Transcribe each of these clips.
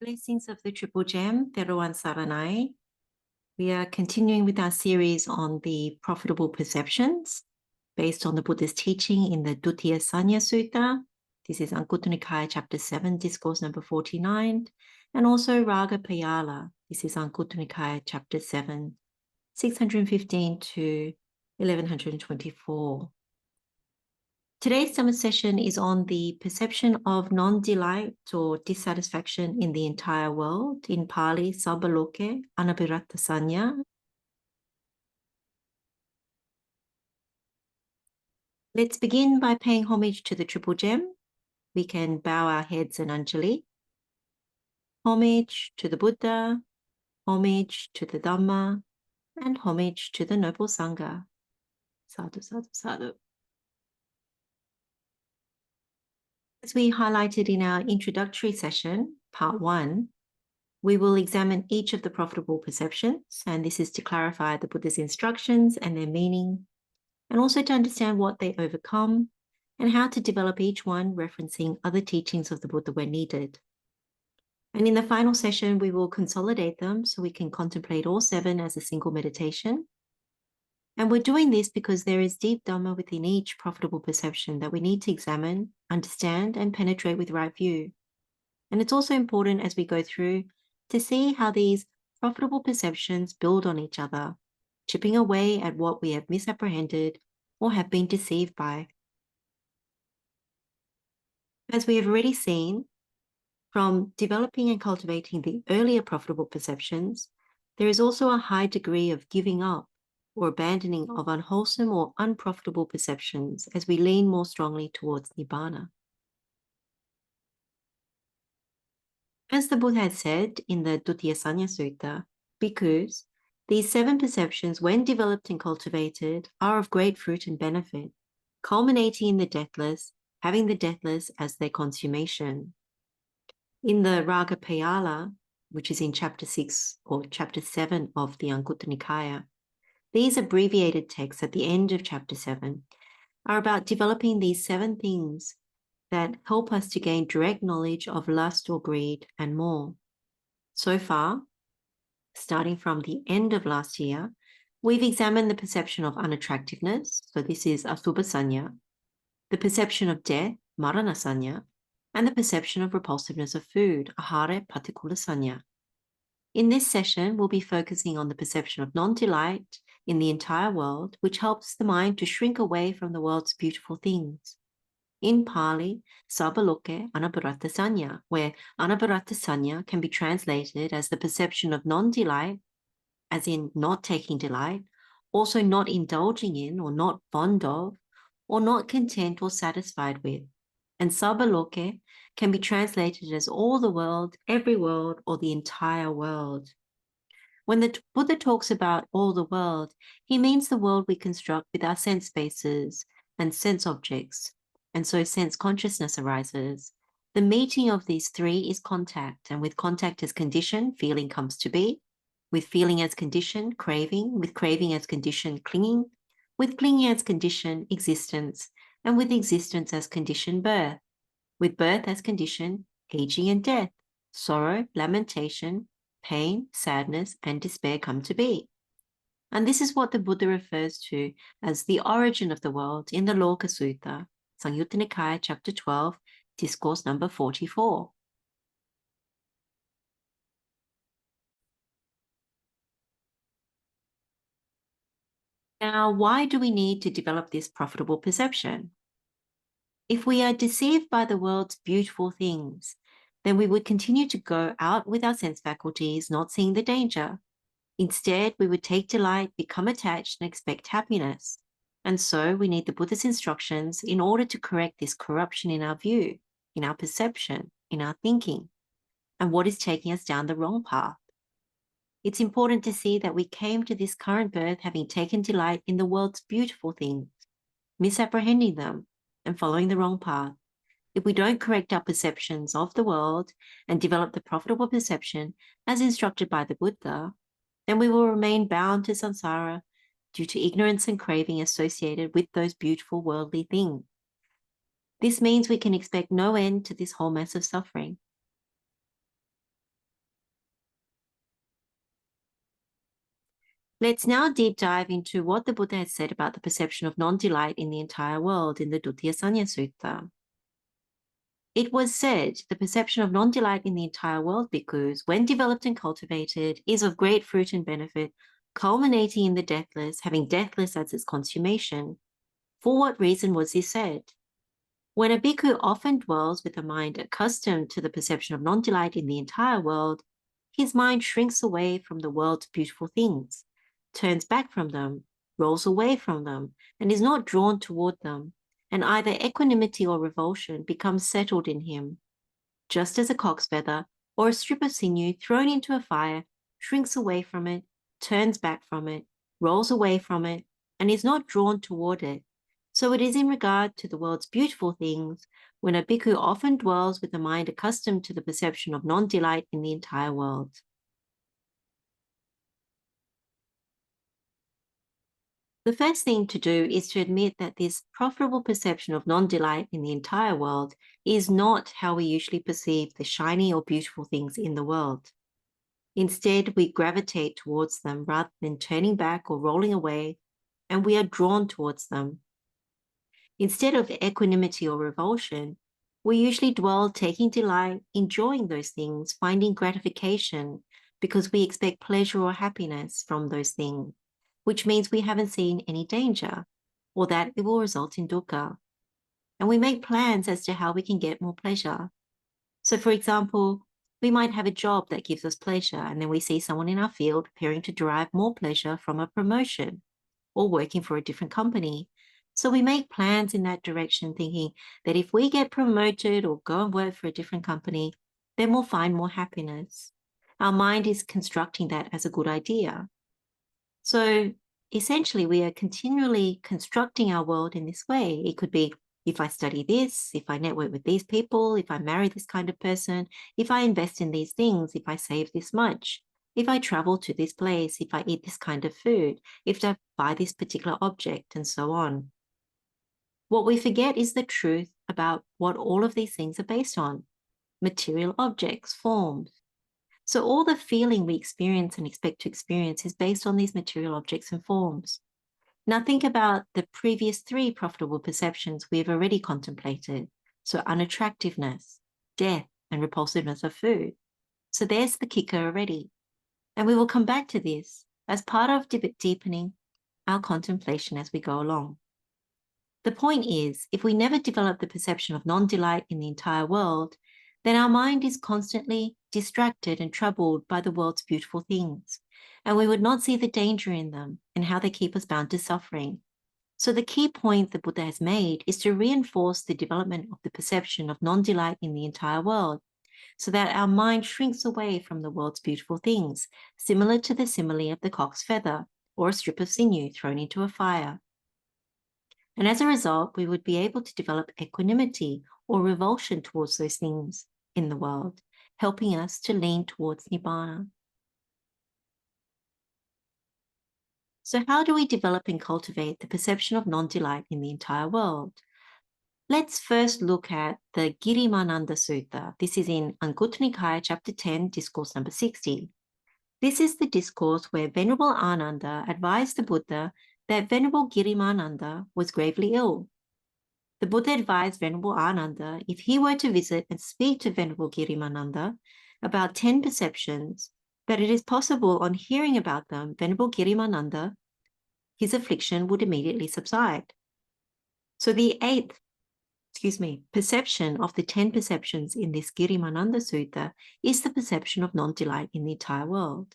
Blessings of the Triple Gem, Teruan Saranai. We are continuing with our series on the profitable perceptions based on the Buddha's teaching in the Dutiyasaññā Sutta. This is Anguttara Nikaya chapter 7, discourse number 49, and also Rāgapeyyāla. This is Anguttara Nikaya chapter 7, 615 to 1124. Today's Dhamma session is on the perception of non-delight or dissatisfaction in the entire world, in Pali, sabbaloke, anabhiratasaññā. Let's begin by paying homage to the Triple Gem. We can bow our heads and Anjali. Homage to the Buddha, homage to the Dhamma, and homage to the Noble Sangha. Sadhu, sadhu, sadhu. As we highlighted in our introductory session, part 1, we will examine each of the profitable perceptions, and this is to clarify the Buddha's instructions and their meaning, and also to understand what they overcome and how to develop each one, referencing other teachings of the Buddha where needed. And in the final session, we will consolidate them so we can contemplate all 7 as a single meditation. And we're doing this because there is deep Dhamma within each profitable perception that we need to examine, understand, and penetrate with right view. And it's also important as we go through to see how these profitable perceptions build on each other, chipping away at what we have misapprehended or have been deceived by. As we have already seen, from developing and cultivating the earlier profitable perceptions, there is also a high degree of giving up or abandoning of unwholesome or unprofitable perceptions as we lean more strongly towards Nibbana. As the Buddha had said in the Dutiyasaññā Sutta, because these 7 perceptions, when developed and cultivated, are of great fruit and benefit, culminating in the deathless, having the deathless as their consummation. In the Rāgapeyyāla, which is in chapter 6 or chapter 7 of the Anguttara Nikaya, these abbreviated texts at the end of chapter 7 are about developing these 7 things that help us to gain direct knowledge of lust or greed and more. So far, starting from the end of last year, we've examined the perception of unattractiveness, so this is asubhasaññā, the perception of death, maranasaññā, and the perception of repulsiveness of food, ahara patikulasaññā. In this session, we'll be focusing on the perception of non-delight in the entire world, which helps the mind to shrink away from the world's beautiful things. In Pali, sabbaloke, anabhiratasaññā, where anabhiratasaññā can be translated as the perception of non-delight, as in not taking delight, also not indulging in or not fond of, or not content or satisfied with. And sabbaloke can be translated as all the world, every world, or the entire world. When the Buddha talks about all the world, he means the world we construct with our sense spaces and sense objects, and so sense consciousness arises. The meeting of these 3 is contact, and with contact as condition, feeling comes to be. With feeling as condition, craving. With craving as condition, clinging. With clinging as condition, existence. And with existence as condition, birth. With birth as condition, aging and death. Sorrow, lamentation, pain, sadness, and despair come to be. And this is what the Buddha refers to as the origin of the world in the Loka Sutta, Saṅgīti Nikaya chapter 12, discourse number 44. Now, why do we need to develop this profitable perception? If we are deceived by the world's beautiful things, then we would continue to go out with our sense faculties, not seeing the danger. Instead, we would take delight, become attached, and expect happiness. And so we need the Buddha's instructions in order to correct this corruption in our view, in our perception, in our thinking, and what is taking us down the wrong path. It's important to see that we came to this current birth having taken delight in the world's beautiful things, misapprehending them, and following the wrong path. If we don't correct our perceptions of the world and develop the profitable perception as instructed by the Buddha, then we will remain bound to samsara due to ignorance and craving associated with those beautiful worldly things. This means we can expect no end to this whole mess of suffering. Let's now deep dive into what the Buddha has said about the perception of non-delight in the entire world in the Dutiyasaññā Sutta. It was said, the perception of non-delight in the entire world, because when developed and cultivated, is of great fruit and benefit, culminating in the deathless, having deathless as its consummation. For what reason was this said? When a bhikkhu often dwells with a mind accustomed to the perception of non-delight in the entire world, his mind shrinks away from the world's beautiful things, turns back from them, rolls away from them, and is not drawn toward them, and either equanimity or revulsion becomes settled in him, just as a cock's feather or a strip of sinew thrown into a fire shrinks away from it, turns back from it, rolls away from it, and is not drawn toward it. So it is in regard to the world's beautiful things, when a bhikkhu often dwells with a mind accustomed to the perception of non-delight in the entire world. The first thing to do is to admit that this profitable perception of non-delight in the entire world is not how we usually perceive the shiny or beautiful things in the world. Instead, we gravitate towards them rather than turning back or rolling away, and we are drawn towards them. Instead of equanimity or revulsion, we usually dwell taking delight, enjoying those things, finding gratification because we expect pleasure or happiness from those things, which means we haven't seen any danger or that it will result in dukkha. And we make plans as to how we can get more pleasure. So for example, we might have a job that gives us pleasure, and then we see someone in our field appearing to derive more pleasure from a promotion or working for a different company. So we make plans in that direction, thinking that if we get promoted or go and work for a different company, then we'll find more happiness. Our mind is constructing that as a good idea. So essentially, we are continually constructing our world in this way. It could be, if I study this, if I network with these people, if I marry this kind of person, if I invest in these things, if I save this much, if I travel to this place, if I eat this kind of food, if I buy this particular object, and so on. What we forget is the truth about what all of these things are based on: material objects, forms. So all the feeling we experience and expect to experience is based on these material objects and forms. Now think about the previous three profitable perceptions we have already contemplated. So unattractiveness, death, and repulsiveness of food. So there's the kicker already. And we will come back to this as part of deepening our contemplation as we go along. The point is, if we never develop the perception of non-delight in the entire world, then our mind is constantly distracted and troubled by the world's beautiful things, and we would not see the danger in them and how they keep us bound to suffering. So the key point the Buddha has made is to reinforce the development of the perception of non-delight in the entire world, so that our mind shrinks away from the world's beautiful things, similar to the simile of the cock's feather or a strip of sinew thrown into a fire. And as a result, we would be able to develop equanimity or revulsion towards those things in the world, helping us to lean towards Nibbana. So how do we develop and cultivate the perception of non-delight in the entire world? Let's first look at the Girimānanda Sutta. This is in Anguttara Nikāya, chapter 10, discourse number 60. This is the discourse where Venerable Ānanda advised the Buddha that Venerable Girimānanda was gravely ill. The Buddha advised Venerable Ānanda, if he were to visit and speak to Venerable Girimānanda about 10 perceptions, that it is possible on hearing about them, Venerable Girimānanda, his affliction would immediately subside. So the eighth perception of the 10 perceptions in this Girimānanda Sutta is the perception of non-delight in the entire world.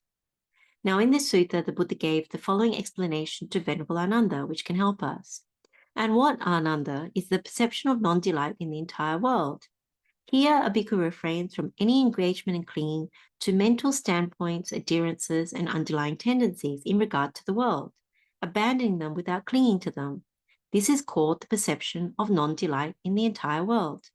Now, in this sutta, the Buddha gave the following explanation to Venerable Ānanda, which can help us. And what, Ānanda, is the perception of non-delight in the entire world? Here, a bhikkhu refrains from any engagement and clinging to mental standpoints, adherences, and underlying tendencies in regard to the world, abandoning them without clinging to them. This is called the perception of non-delight in the entire world.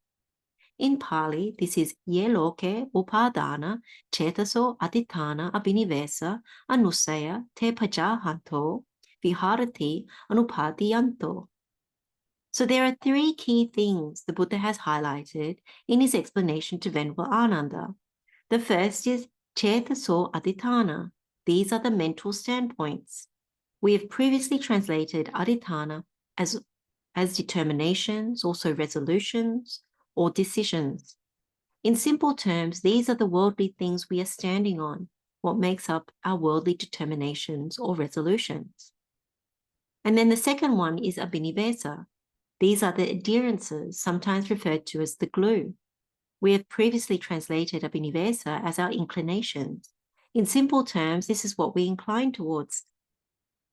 In Pali, this is ye loke upadana chetaso aditana abhinivesa anusaya te pajahanto viharati anupadiyanto. So there are three key things the Buddha has highlighted in his explanation to Venerable Ānanda. The first is chetaso aditana. these are the mental standpoints. We have previously translated adhitthana as determinations, also resolutions or decisions. In simple terms, these are the worldly things we are standing on, what makes up our worldly determinations or resolutions. And then the second one is abhinivesa. These are the adherences, sometimes referred to as the glue. We have previously translated abhinivesa as our inclinations. In simple terms, this is what we incline towards,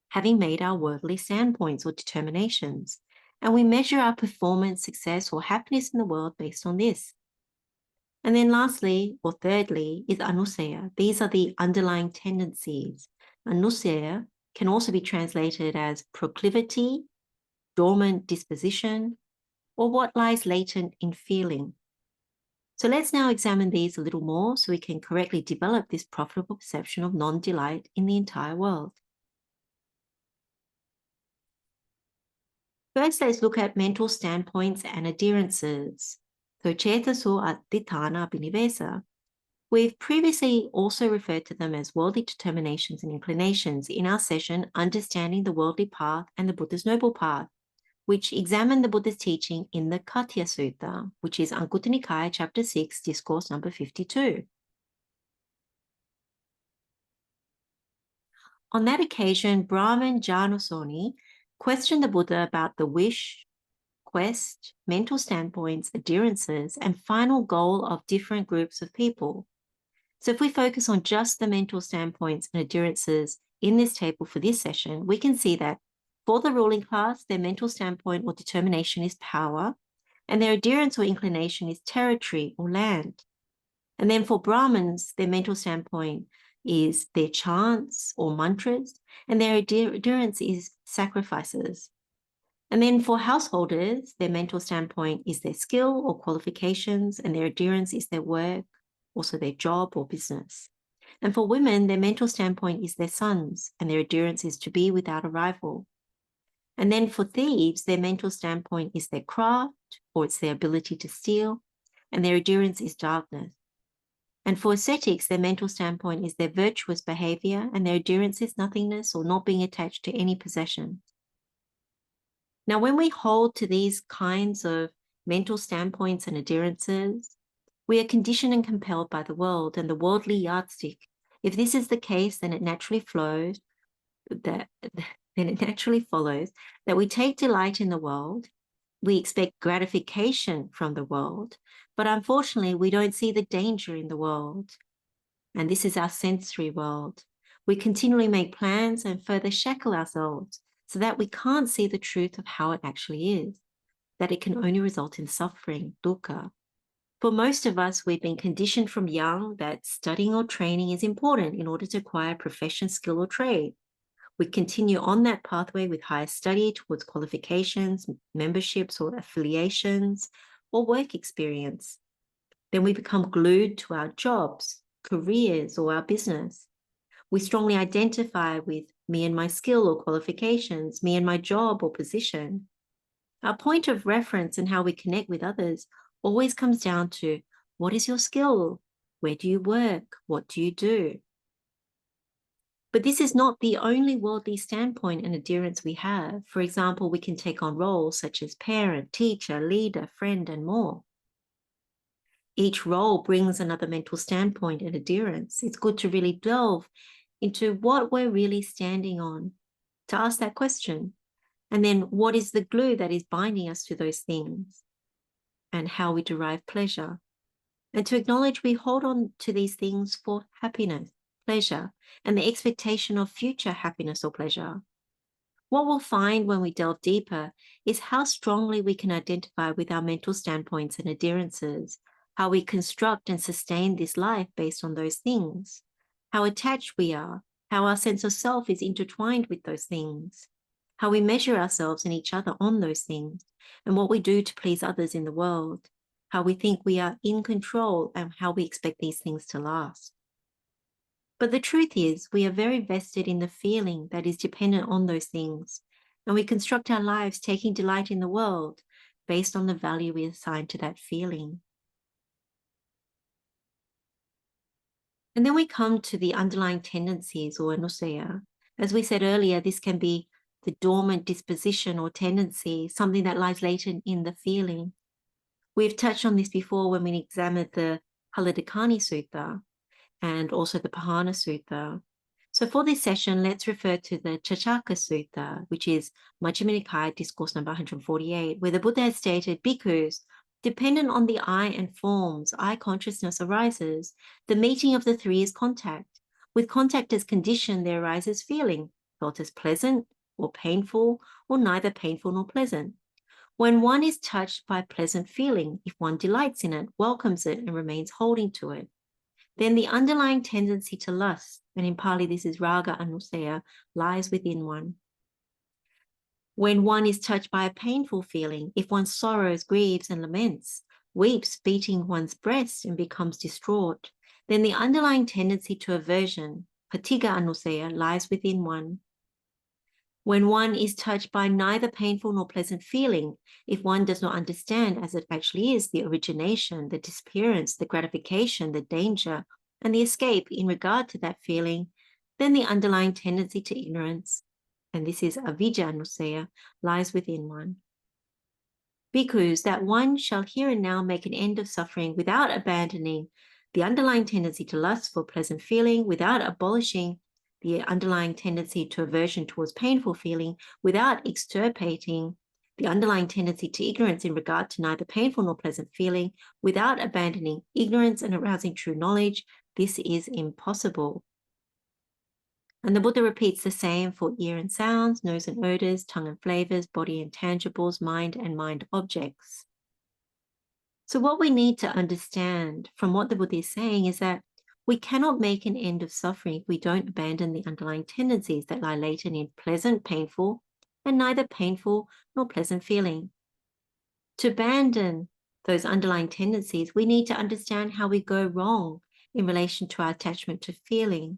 having made our worldly standpoints or determinations. And we measure our performance, success, or happiness in the world based on this. And then lastly, or thirdly, is anusaya. These are the underlying tendencies. Anusaya can also be translated as proclivity, dormant disposition, or what lies latent in feeling. So let's now examine these a little more so we can correctly develop this profitable perception of non-delight in the entire world. First, let's look at mental standpoints and adherences. So cetaso adhitthana abhinivesa. We've previously also referred to them as worldly determinations and inclinations in our session, Understanding the Worldly Path and the Buddha's Noble Path, which examined the Buddha's teaching in the Khattiya Sutta, which is Anguttara Nikaya, chapter 6, discourse number 52. On that occasion, Brahman Janusoni questioned the Buddha about the wish, quest, mental standpoints, adherences, and final goal of different groups of people. So if we focus on just the mental standpoints and adherences in this table for this session, we can see that for the ruling class, their mental standpoint or determination is power, and their adherence or inclination is territory or land. And then for Brahmins, their mental standpoint is their chants or mantras, and their adherence is sacrifices. And then for householders, their mental standpoint is their skill or qualifications, and their adherence is their work, also their job or business. And for women, their mental standpoint is their sons, and their adherence is to be without a rival. And then for thieves, their mental standpoint is their craft, or it's their ability to steal, and their adherence is darkness. And for ascetics, their mental standpoint is their virtuous behavior, and their adherence is nothingness or not being attached to any possession. Now, when we hold to these kinds of mental standpoints and adherences, we are conditioned and compelled by the world and the worldly yardstick. If this is the case, then it naturally follows that we take delight in the world, we expect gratification from the world, but unfortunately, we don't see the danger in the world. And this is our sensory world. We continually make plans and further shackle ourselves so that we can't see the truth of how it actually is, that it can only result in suffering, dukkha. For most of us, we've been conditioned from young that studying or training is important in order to acquire profession, skill, or trade. We continue on that pathway with higher study towards qualifications, memberships or affiliations, or work experience. Then we become glued to our jobs, careers, or our business. We strongly identify with me and my skill or qualifications, me and my job or position. Our point of reference and how we connect with others always comes down to, what is your skill? Where do you work? What do you do? But this is not the only worldly standpoint and adherence we have. For example, we can take on roles such as parent, teacher, leader, friend, and more. Each role brings another mental standpoint and adherence. It's good to really delve into what we're really standing on, to ask that question. And then what is the glue that is binding us to those things, and how we derive pleasure. And to acknowledge we hold on to these things for happiness, pleasure, and the expectation of future happiness or pleasure. What we'll find when we delve deeper is how strongly we can identify with our mental standpoints and adherences, how we construct and sustain this life based on those things, how attached we are, how our sense of self is intertwined with those things, how we measure ourselves and each other on those things, and what we do to please others in the world, how we think we are in control, and how we expect these things to last. But the truth is, we are very vested in the feeling that is dependent on those things, and we construct our lives taking delight in the world based on the value we assign to that feeling. And then we come to the underlying tendencies or anusaya. As we said earlier, this can be the dormant disposition or tendency, something that lies latent in the feeling. We've touched on this before when we examined the Haliddakāni Sutta and also the Pahāna Sutta. So for this session, let's refer to the Chachakka Sutta, which is Majjhima Nikāya discourse number 148, where the Buddha has stated, bhikkhus, dependent on the eye and forms, eye consciousness arises. The meeting of the three is contact. With contact as condition, there arises feeling, felt as pleasant or painful, or neither painful nor pleasant. When one is touched by pleasant feeling, if one delights in it, welcomes it, and remains holding to it, then the underlying tendency to lust, and in Pali this is raga anusaya, lies within one. When one is touched by a painful feeling, if one sorrows, grieves, and laments, weeps, beating one's breast, and becomes distraught, then the underlying tendency to aversion, patigha anusaya, lies within one. When one is touched by neither painful nor pleasant feeling, if one does not understand as it actually is the origination, the disappearance, the gratification, the danger, and the escape in regard to that feeling, then the underlying tendency to ignorance, and this is avijja anusaya, lies within one. Bhikkhus, that one shall here and now make an end of suffering without abandoning the underlying tendency to lust for pleasant feeling, without abolishing the underlying tendency to aversion towards painful feeling, without extirpating the underlying tendency to ignorance in regard to neither painful nor pleasant feeling, without abandoning ignorance and arousing true knowledge, this is impossible. And the Buddha repeats the same for ear and sounds, nose and odors, tongue and flavors, body and tangibles, mind and mind objects. So what we need to understand from what the Buddha is saying is that we cannot make an end of suffering if we don't abandon the underlying tendencies that lie latent in pleasant, painful, and neither painful nor pleasant feeling. To abandon those underlying tendencies, we need to understand how we go wrong in relation to our attachment to feeling.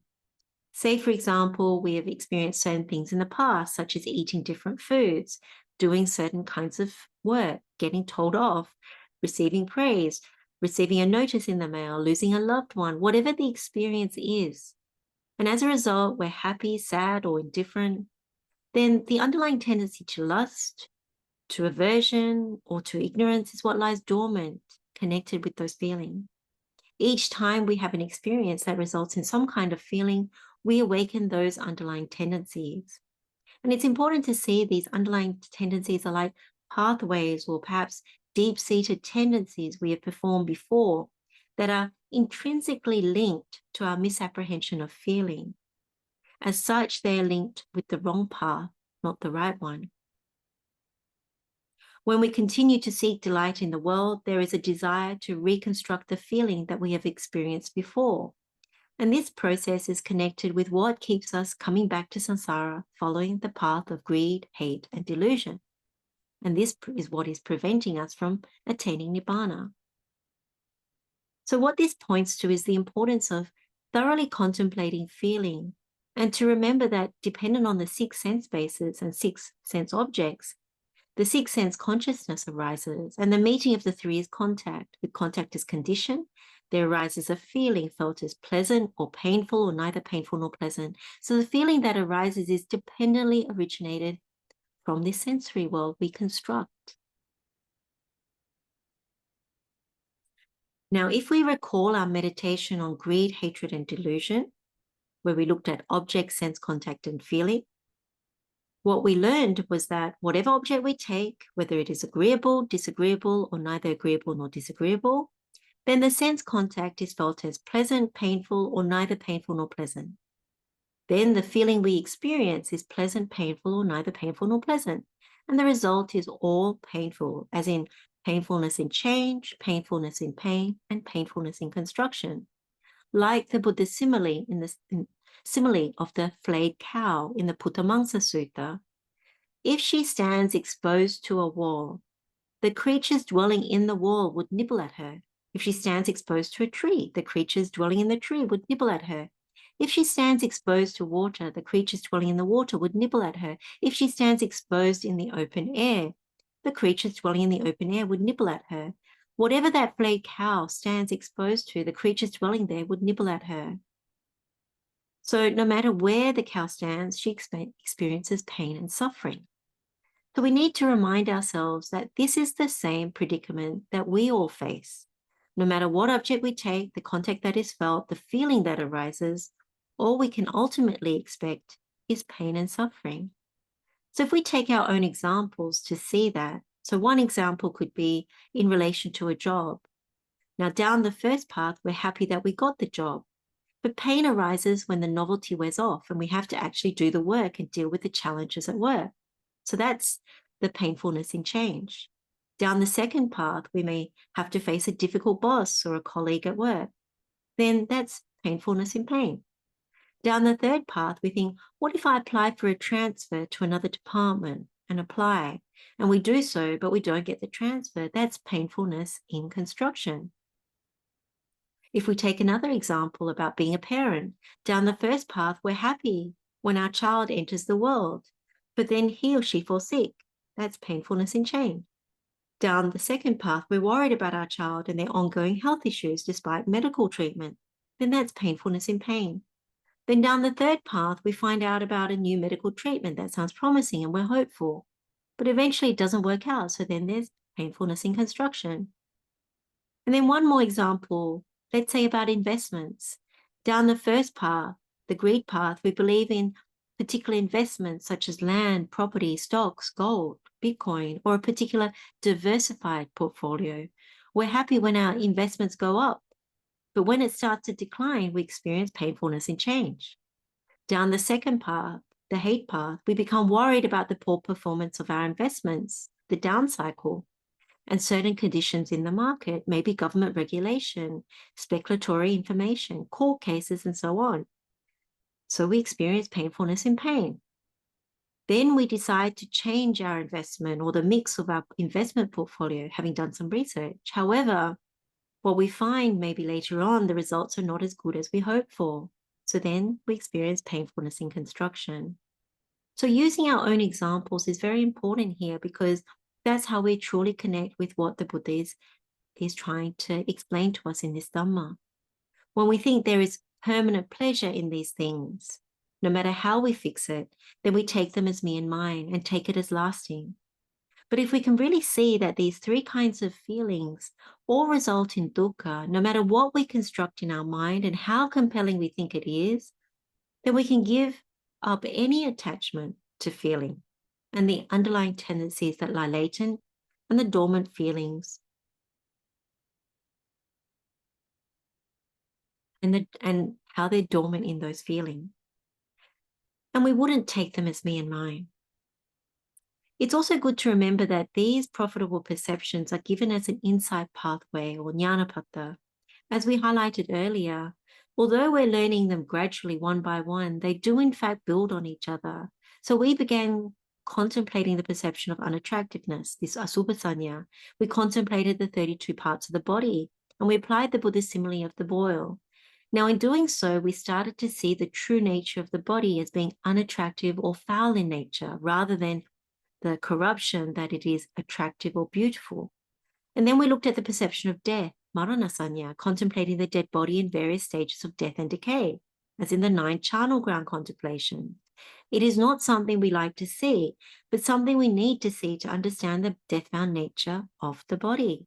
Say, for example, we have experienced certain things in the past, such as eating different foods, doing certain kinds of work, getting told off, receiving praise, receiving a notice in the mail, losing a loved one, whatever the experience is. And as a result, we're happy, sad, or indifferent. Then the underlying tendency to lust, to aversion, or to ignorance is what lies dormant, connected with those feelings. Each time we have an experience that results in some kind of feeling, we awaken those underlying tendencies. And it's important to see these underlying tendencies are like pathways or perhaps deep-seated tendencies we have performed before that are intrinsically linked to our misapprehension of feeling. As such, they are linked with the wrong path, not the right one. When we continue to seek delight in the world, there is a desire to reconstruct the feeling that we have experienced before. And this process is connected with what keeps us coming back to samsara, following the path of greed, hate, and delusion. And this is what is preventing us from attaining Nibbana. So what this points to is the importance of thoroughly contemplating feeling, and to remember that dependent on the 6 sense bases and 6 sense objects, the 6 sense consciousness arises, and the meeting of the 3 is contact. With contact as condition, there arises a feeling felt as pleasant or painful, or neither painful nor pleasant. So the feeling that arises is dependently originated from this sensory world we construct. Now, if we recall our meditation on greed, hatred, and delusion, where we looked at object, sense, contact, and feeling, what we learned was that whatever object we take, whether it is agreeable, disagreeable, or neither agreeable nor disagreeable, then the sense contact is felt as pleasant, painful, or neither painful nor pleasant. Then the feeling we experience is pleasant, painful, or neither painful nor pleasant. And the result is all painful, as in painfulness in change, painfulness in pain, and painfulness in construction. Like the Buddha's simile simile of the flayed cow in the Puttamaṁsa Sutta, if she stands exposed to a wall, the creatures dwelling in the wall would nibble at her. If she stands exposed to a tree, the creatures dwelling in the tree would nibble at her. If she stands exposed to water, the creatures dwelling in the water would nibble at her. If she stands exposed in the open air, the creatures dwelling in the open air would nibble at her. Whatever that flayed cow stands exposed to, the creatures dwelling there would nibble at her. So no matter where the cow stands, she experiences pain and suffering. So we need to remind ourselves that this is the same predicament that we all face. No matter what object we take, the contact that is felt, the feeling that arises, all we can ultimately expect is pain and suffering. So if we take our own examples to see that, so one example could be in relation to a job. Now down the first path, we're happy that we got the job, but pain arises when the novelty wears off and we have to actually do the work and deal with the challenges at work. So that's the painfulness in change. Down the second path, we may have to face a difficult boss or a colleague at work. Then that's painfulness in pain. Down the third path, we think, what if I apply for a transfer to another department and apply? And we do so, but we don't get the transfer. That's painfulness in construction. If we take another example about being a parent, down the first path, we're happy when our child enters the world, but then he or she falls sick. That's painfulness in change. Down the second path, we're worried about our child and their ongoing health issues despite medical treatment. Then that's painfulness in pain. Then down the third path, we find out about a new medical treatment that sounds promising and we're hopeful, but eventually it doesn't work out. So then there's painfulness in construction. And then one more example, let's say about investments. Down the first path, the greed path, we believe in particular investments such as land, property, stocks, gold, Bitcoin, or a particular diversified portfolio. We're happy when our investments go up, but when it starts to decline, we experience painfulness in change. Down the second path, the hate path, we become worried about the poor performance of our investments, the down cycle, and certain conditions in the market, maybe government regulation, speculatory information, court cases, and so on. So we experience painfulness in pain. Then we decide to change our investment or the mix of our investment portfolio, having done some research. However, what we find maybe later on, the results are not as good as we hoped for. So then we experience painfulness in construction. So using our own examples is very important here because that's how we truly connect with what the Buddha is trying to explain to us in this Dhamma. When we think there is permanent pleasure in these things, no matter how we fix it, then we take them as me and mine and take it as lasting. But if we can really see that these three kinds of feelings all result in dukkha, no matter what we construct in our mind and how compelling we think it is, then we can give up any attachment to feeling and the underlying tendencies that lie latent and the dormant feelings and how they're dormant in those feelings. And we wouldn't take them as me and mine. It's also good to remember that these profitable perceptions are given as an insight pathway or jnanapada. As we highlighted earlier, although we're learning them gradually one by one, they do in fact build on each other. So we began contemplating the perception of unattractiveness, this asubhasaññā. We contemplated the 32 parts of the body, and we applied the Buddhist simile of the boil. Now, in doing so, we started to see the true nature of the body as being unattractive or foul in nature, rather than the corruption that it is attractive or beautiful. And then we looked at the perception of death, maranasaññā, contemplating the dead body in various stages of death and decay, as in the 9 charnel ground contemplation. It is not something we like to see, but something we need to see to understand the death-bound nature of the body.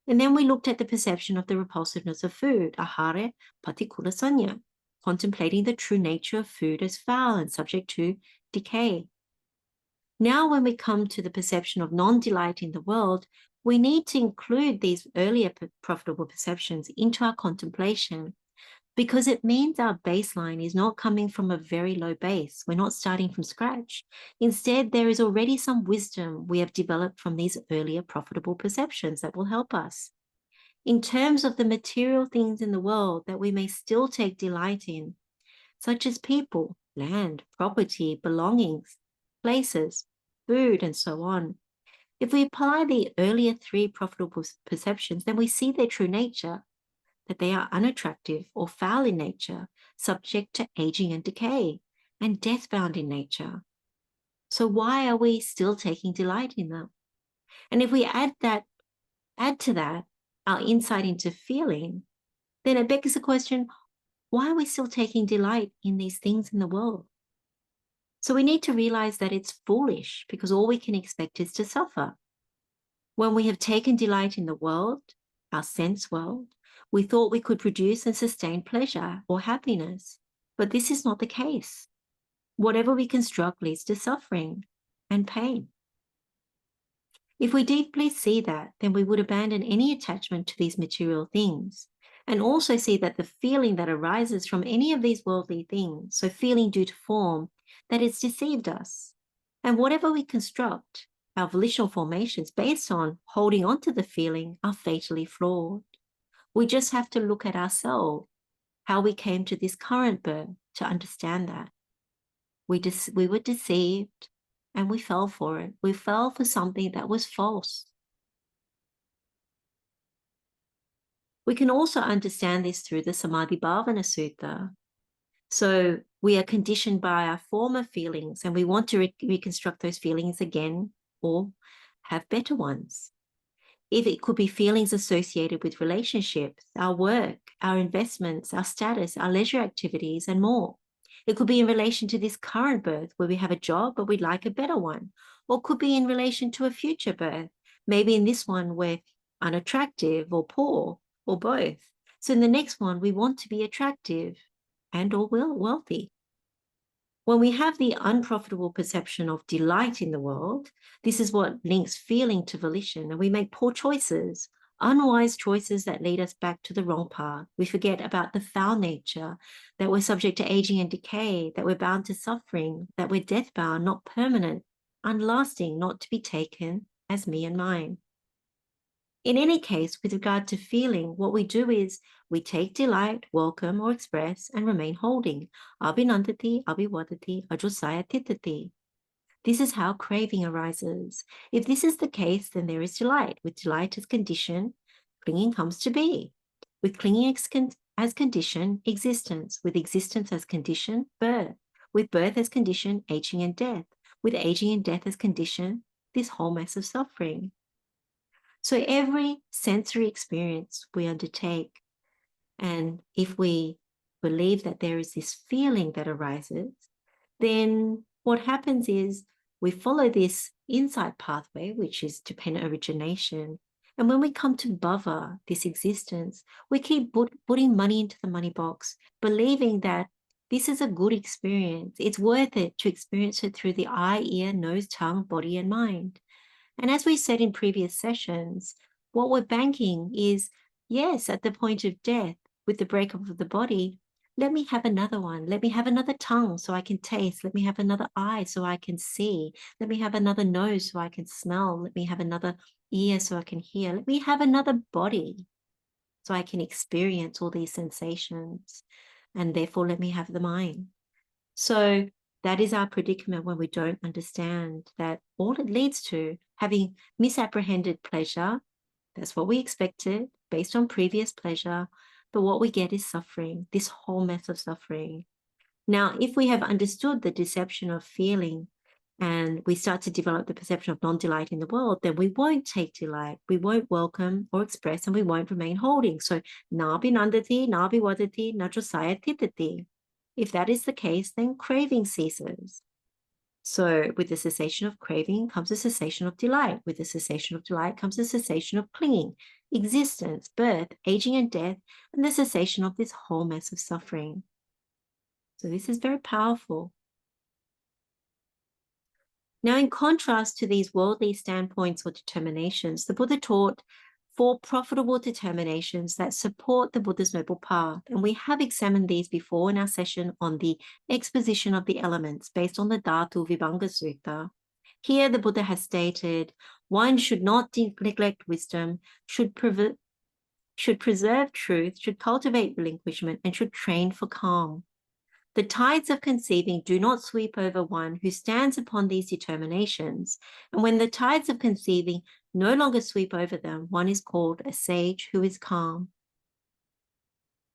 And then we looked at the perception of the repulsiveness of food, ahare patikulasaññā, contemplating the true nature of food as foul and subject to decay. Now, when we come to the perception of non-delight in the world, we need to include these earlier profitable perceptions into our contemplation, because it means our baseline is not coming from a very low base. We're not starting from scratch. Instead, there is already some wisdom we have developed from these earlier profitable perceptions that will help us. In terms of the material things in the world that we may still take delight in, such as people, land, property, belongings, places, food, and so on. If we apply the earlier 3 profitable perceptions, then we see their true nature, that they are unattractive or foul in nature, subject to aging and decay, and death-bound in nature. So why are we still taking delight in them? And if we add that add to that our insight into feeling, then it begs the question, why are we still taking delight in these things in the world? So we need to realize that it's foolish, because all we can expect is to suffer. When we have taken delight in the world, our sense world, we thought we could produce and sustain pleasure or happiness, but this is not the case. Whatever we construct leads to suffering and pain. If we deeply see that, then we would abandon any attachment to these material things, and also see that the feeling that arises from any of these worldly things, so feeling due to form, that it's deceived us. And whatever we construct, our volitional formations based on holding on to the feeling, are fatally flawed. We just have to look at ourselves, how we came to this current birth, to understand that. We were deceived and we fell for it. We fell for something that was false. We can also understand this through the Samādhi-bhāvanā Sutta. So we are conditioned by our former feelings, and we want to reconstruct those feelings again or have better ones. If it could be feelings associated with relationships, our work, our investments, our status, our leisure activities, and more. It could be in relation to this current birth where we have a job, but we'd like a better one. Or it could be in relation to a future birth. Maybe in this one we're unattractive or poor, or both. So in the next one, we want to be attractive and or wealthy. When we have the unprofitable perception of delight in the world, this is what links feeling to volition, and we make poor choices, unwise choices that lead us back to the wrong path. We forget about the foul nature, that we're subject to aging and decay, that we're bound to suffering, that we're death-bound, not permanent, unlasting, not to be taken as me and mine. In any case, with regard to feeling, what we do is we take delight, welcome, or express, and remain holding. Abhinandati, abhiwadati, ajosaya titati. This is how craving arises. If this is the case, then there is delight. With delight as condition, clinging comes to be. With clinging as condition, existence. With existence as condition, birth. With birth as condition, aging and death. With aging and death as condition, this whole mess of suffering. So every sensory experience we undertake, and if we believe that there is this feeling that arises, then what happens is we follow this insight pathway, which is dependent origination. And when we come to bhava, this existence, we keep putting money into the money box, believing that this is a good experience. It's worth it to experience it through the eye, ear, nose, tongue, body, and mind. And as we said in previous sessions, what we're banking is, yes, at the point of death, with the breakup of the body, let me have another one. Let me have another tongue so I can taste. Let me have another eye so I can see. Let me have another nose so I can smell. Let me have another ear so I can hear. Let me have another body so I can experience all these sensations. And therefore, let me have the mind. So that is our predicament when we don't understand that all it leads to having misapprehended pleasure. That's what we expected based on previous pleasure. But what we get is suffering, this whole mess of suffering. Now, if we have understood the deception of feeling and we start to develop the perception of non-delight in the world, then we won't take delight, we won't welcome or express, and we won't remain holding. So, nabhinandati, nabhiwadati, najosaya titati. If that is the case, then craving ceases. So with the cessation of craving comes a cessation of delight. With the cessation of delight comes a cessation of clinging, existence, birth, aging and death, and the cessation of this whole mess of suffering. So this is very powerful. Now, in contrast to these worldly standpoints or determinations, the Buddha taught 4 profitable determinations that support the Buddha's noble path. And we have examined these before in our session on the exposition of the elements based on the Dhātuvibhaṅga Sutta. Here, the Buddha has stated, one should not neglect wisdom, should preserve truth, should cultivate relinquishment, and should train for calm. The tides of conceiving do not sweep over one who stands upon these determinations. And when the tides of conceiving no longer sweep over them, one is called a sage who is calm.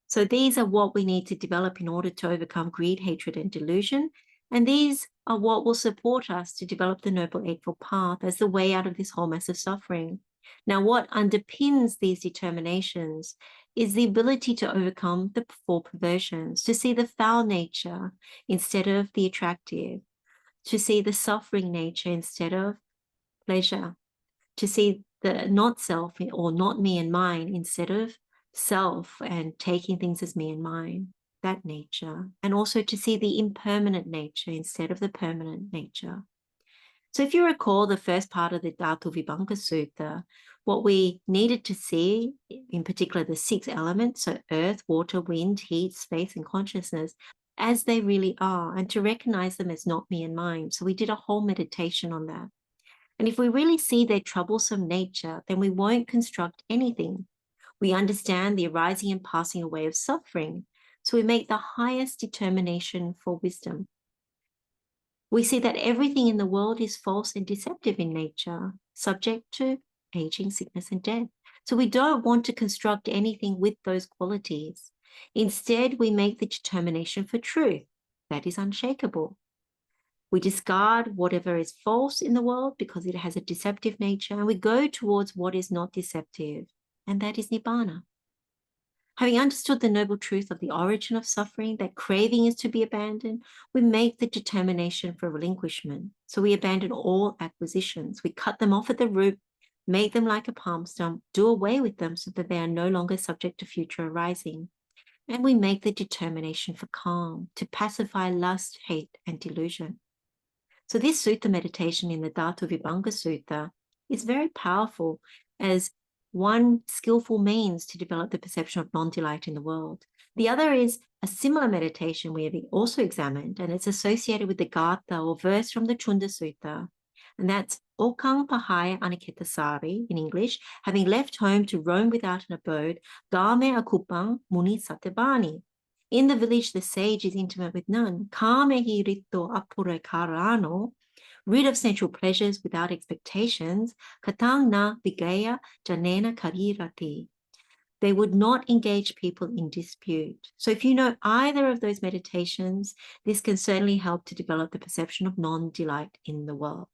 So these are what we need to develop in order to overcome greed, hatred, and delusion. And these are what will support us to develop the Noble Eightfold Path as the way out of this whole mess of suffering. Now, what underpins these determinations is the ability to overcome the four perversions, to see the foul nature instead of the attractive, to see the suffering nature instead of pleasure, to see the not self or not me and mine instead of self and taking things as me and mine, that nature, and also to see the impermanent nature instead of the permanent nature. So if you recall the first part of the Dhātuvibhaṅga Sutta, what we needed to see, in particular the 6 elements, so earth, water, wind, heat, space, and consciousness, as they really are, and to recognize them as not me and mine. So we did a whole meditation on that. And if we really see their troublesome nature, then we won't construct anything. We understand the arising and passing away of suffering. So we make the highest determination for wisdom. We see that everything in the world is false and deceptive in nature, subject to aging, sickness, and death. So we don't want to construct anything with those qualities. Instead, we make the determination for truth. That is unshakable. We discard whatever is false in the world because it has a deceptive nature, and we go towards what is not deceptive, and that is Nibbana. Having understood the noble truth of the origin of suffering, that craving is to be abandoned, we make the determination for relinquishment. So we abandon all acquisitions. We cut them off at the root, make them like a palm stump, do away with them so that they are no longer subject to future arising. And we make the determination for calm, to pacify lust, hate, and delusion. So this sutta meditation in the Dhātuvibhaṅga Sutta is very powerful as one skillful means to develop the perception of non-delight in the world. The other is a similar meditation we have also examined, and it's associated with the gatha or verse from the Cunda Sutta. And that's Okang Pahāya Anaketasari in English, having left home to roam without an abode, Game Akupang Muni Satebani. In the village, the sage is intimate with none. Kamehi Ritto Apure Karano, rid of sensual pleasures without expectations. Katang na Vigaya Janena Karirati. They would not engage people in dispute. So if you know either of those meditations, this can certainly help to develop the perception of non-delight in the world.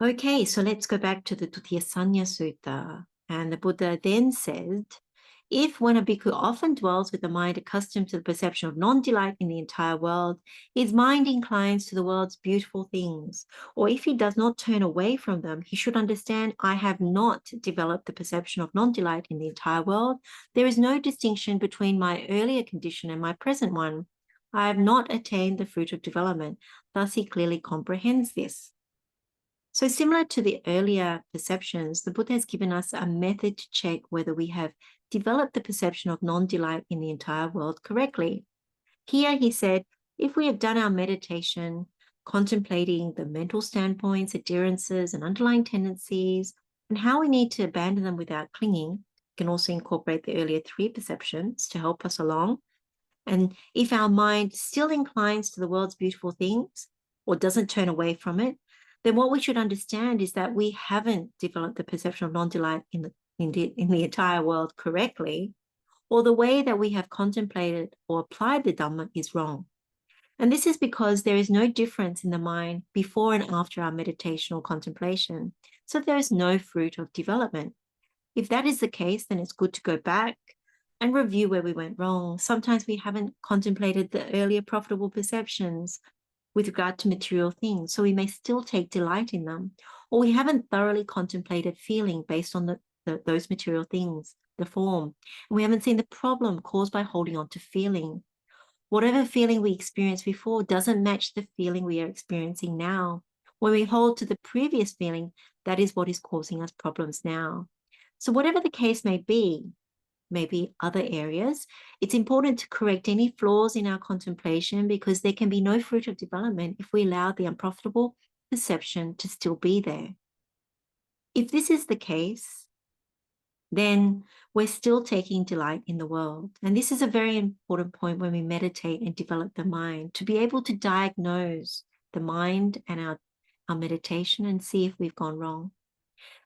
Okay, so let's go back to the Dutiyasaññā Sutta. And the Buddha then said, if when a bhikkhu often dwells with a mind accustomed to the perception of non-delight in the entire world, his mind inclines to the world's beautiful things, or if he does not turn away from them, he should understand, I have not developed the perception of non-delight in the entire world. There is no distinction between my earlier condition and my present one. I have not attained the fruit of development. Thus he clearly comprehends this. So similar to the earlier perceptions, the Buddha has given us a method to check whether we have developed the perception of non-delight in the entire world correctly. Here he said, if we have done our meditation, contemplating the mental standpoints, adherences, and underlying tendencies, and how we need to abandon them without clinging, we can also incorporate the earlier 3 perceptions to help us along. And if our mind still inclines to the world's beautiful things or doesn't turn away from it, then what we should understand is that we haven't developed the perception of non-delight in the entire world correctly, or the way that we have contemplated or applied the Dhamma is wrong. And this is because there is no difference in the mind before and after our meditation or contemplation. So there is no fruit of development. If that is the case, then it's good to go back and review where we went wrong. Sometimes we haven't contemplated the earlier profitable perceptions with regard to material things, so we may still take delight in them, or we haven't thoroughly contemplated feeling based on those material things, the form, and we haven't seen the problem caused by holding on to feeling. Whatever feeling we experienced before doesn't match the feeling we are experiencing now. When we hold to the previous feeling, that is what is causing us problems now. So whatever the case may be, maybe other areas, it's important to correct any flaws in our contemplation, because there can be no fruit of development if we allow the unprofitable perception to still be there. If this is the case, then we're still taking delight in the world. And this is a very important point when we meditate and develop the mind, to be able to diagnose the mind and our meditation and see if we've gone wrong.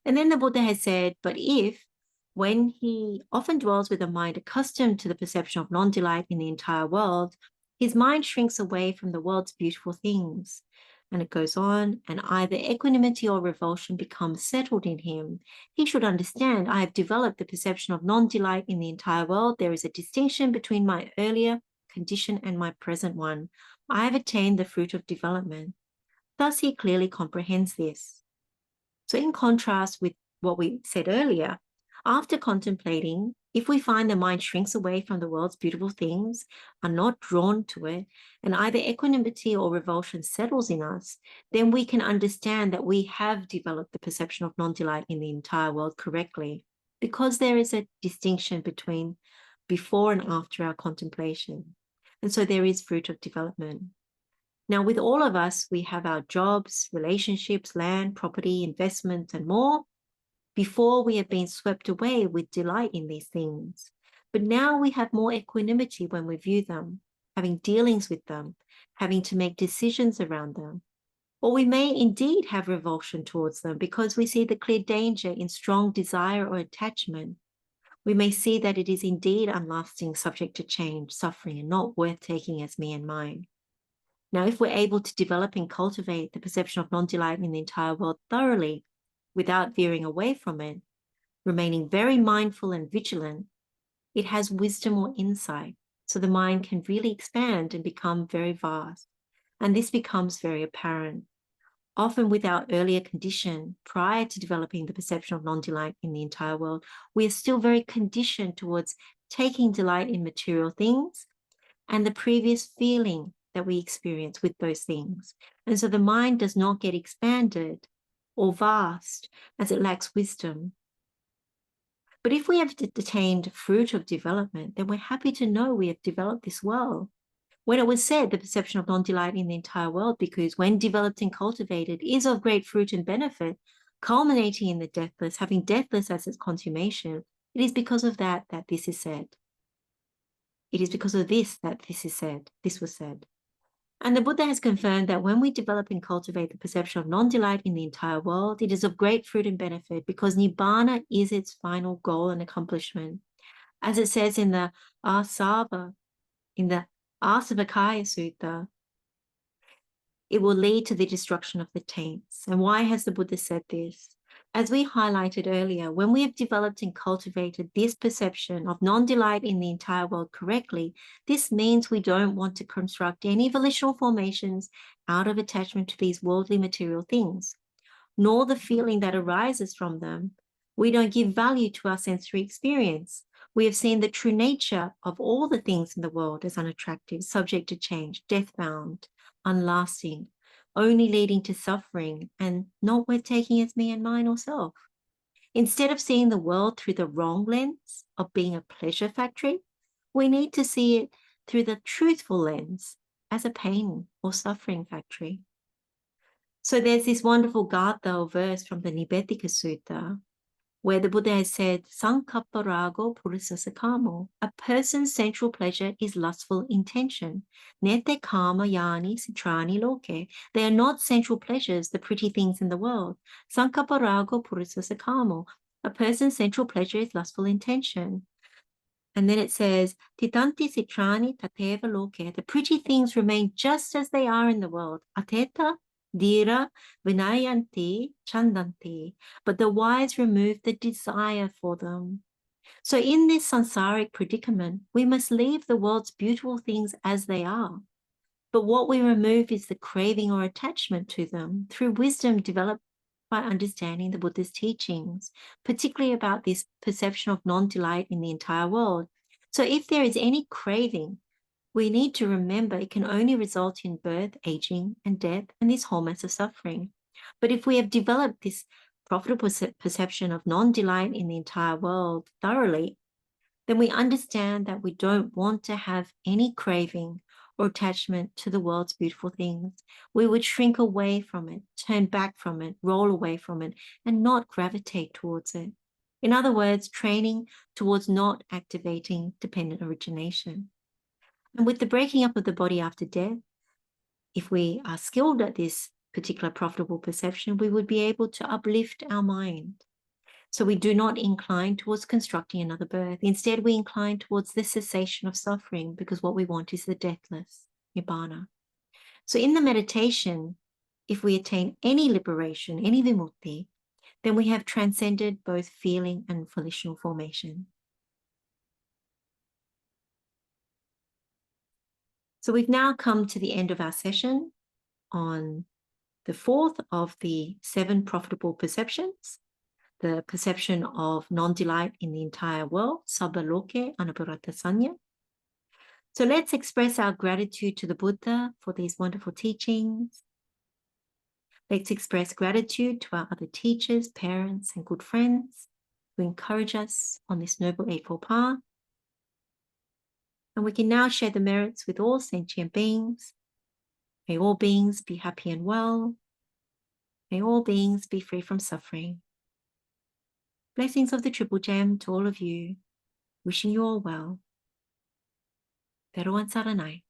And then the Buddha has said, but if when he often dwells with a mind accustomed to the perception of non-delight in the entire world, his mind shrinks away from the world's beautiful things. And it goes on, and either equanimity or revulsion becomes settled in him. He should understand, I have developed the perception of non-delight in the entire world. There is a distinction between my earlier condition and my present one. I have attained the fruit of development. Thus, he clearly comprehends this. So in contrast with what we said earlier, after contemplating, if we find the mind shrinks away from the world's beautiful things, are not drawn to it, and either equanimity or revulsion settles in us, then we can understand that we have developed the perception of non-delight in the entire world correctly, because there is a distinction between before and after our contemplation. And so there is fruit of development. Now, with all of us, we have our jobs, relationships, land, property, investments, and more. Before, we have been swept away with delight in these things. But now we have more equanimity when we view them, having dealings with them, having to make decisions around them. Or we may indeed have revulsion towards them because we see the clear danger in strong desire or attachment. We may see that it is indeed unlasting, subject to change, suffering, and not worth taking as me and mine. Now, if we're able to develop and cultivate the perception of non-delight in the entire world thoroughly, without veering away from it, remaining very mindful and vigilant, it has wisdom or insight. So the mind can really expand and become very vast. And this becomes very apparent. Often with our earlier condition, prior to developing the perception of non-delight in the entire world, we are still very conditioned towards taking delight in material things and the previous feeling that we experience with those things. And so the mind does not get expanded or vast as it lacks wisdom. But if we have attained fruit of development, then we're happy to know we have developed this well. When it was said, the perception of non-delight in the entire world, because when developed and cultivated, is of great fruit and benefit, culminating in the deathless, having deathless as its consummation, it is because of that this is said. It is because of this that this is said, this was said. And the Buddha has confirmed that when we develop and cultivate the perception of non-delight in the entire world, it is of great fruit and benefit because Nibbana is its final goal and accomplishment. As it says in the Ādittapariyāya Sutta, it will lead to the destruction of the taints. And why has the Buddha said this? As we highlighted earlier, when we have developed and cultivated this perception of non-delight in the entire world correctly, this means we don't want to construct any volitional formations out of attachment to these worldly material things, nor the feeling that arises from them. We don't give value to our sensory experience. We have seen the true nature of all the things in the world as unattractive, subject to change, death-bound, unlasting, only leading to suffering and not worth taking as me and mine or self. Instead of seeing the world through the wrong lens of being a pleasure factory, we need to see it through the truthful lens as a pain or suffering factory. So there's this wonderful gatha or verse from the Nibbana Sutta where the Buddha has said, Saṅgīti Sutta, a person's sensual pleasure is lustful intention. Nete kama yani citrani loke. They are not sensual pleasures, the pretty things in the world. Saṅgīti, a person's sensual pleasure is lustful intention. And then it says, Titanti citrani tateva loke. The pretty things remain just as they are in the world. Ateta Dira vinayanti chandanti, but the wise remove the desire for them. So in this samsaric predicament, we must leave the world's beautiful things as they are. But what we remove is the craving or attachment to them through wisdom developed by understanding the Buddha's teachings, particularly about this perception of non-delight in the entire world. So if there is any craving, we need to remember it can only result in birth, aging, and death, and this whole mass of suffering. But if we have developed this profitable perception of non-delight in the entire world thoroughly, then we understand that we don't want to have any craving or attachment to the world's beautiful things. We would shrink away from it, turn back from it, roll away from it, and not gravitate towards it. In other words, training towards not activating dependent origination. And with the breaking up of the body after death, if we are skilled at this particular profitable perception, we would be able to uplift our mind. So we do not incline towards constructing another birth. Instead, we incline towards the cessation of suffering because what we want is the deathless, Nibbana. So in the meditation, if we attain any liberation, any vimutti, then we have transcended both feeling and volitional formation. So we've now come to the end of our session on the fourth of the 7 profitable perceptions, the perception of non-delight in the entire world, sabbaloke, anabhiratasaññā. So let's express our gratitude to the Buddha for these wonderful teachings. Let's express gratitude to our other teachers, parents, and good friends who encourage us on this Noble Eightfold Path. And we can now share the merits with all sentient beings. May all beings be happy and well. May all beings be free from suffering. Blessings of the Triple Gem to all of you, wishing you all well. Te roan saranai.